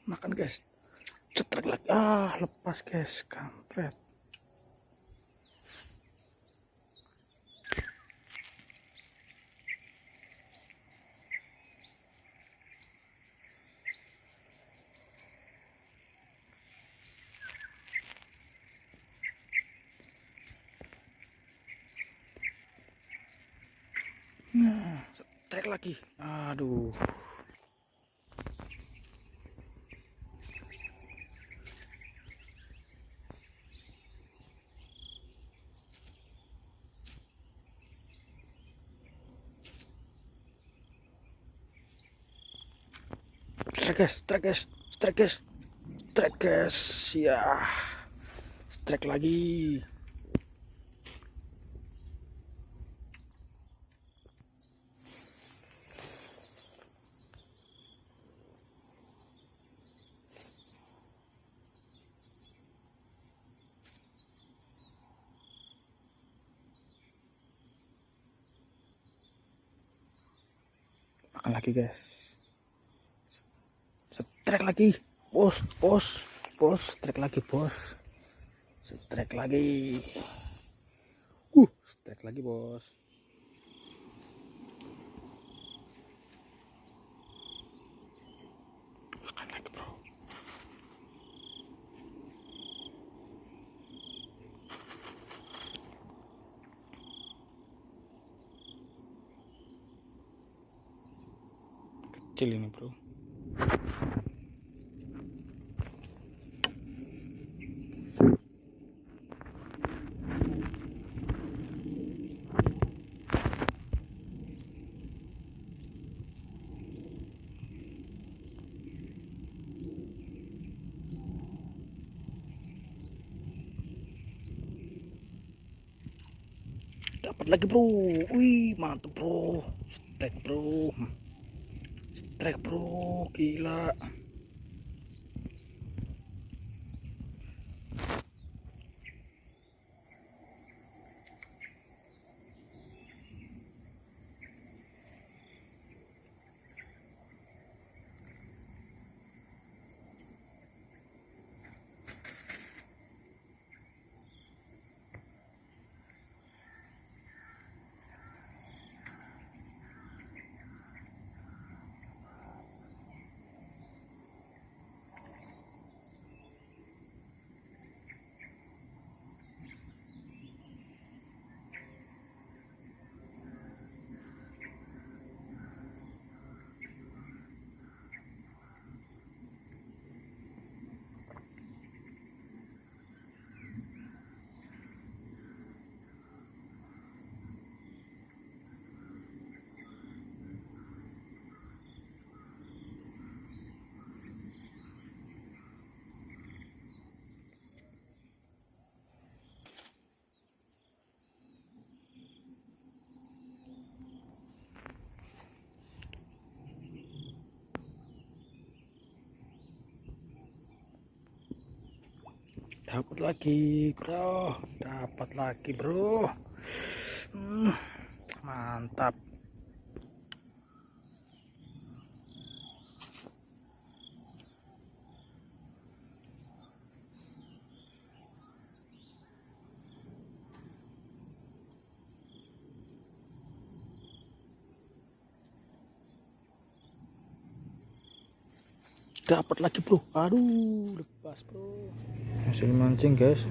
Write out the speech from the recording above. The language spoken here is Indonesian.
makan guys. Cetrek lagi, lepas guys, kampret. Nah, cetrek lagi, aduh. Strike guys, strike guys, strike guys, strike guys, ya, strike lagi. Makan lagi guys, strike lagi, bos, bos, bos, strike lagi bos, strike lagi, strike lagi bos. Makan lagi bro. Kecil ini bro. Dapat lagi bro, wih mantap bro, strike bro, strike bro, gila. Dapat lagi bro, dapat lagi bro. Mantap. Dapat lagi bro, aduh lepas bro. Hasil mancing guys.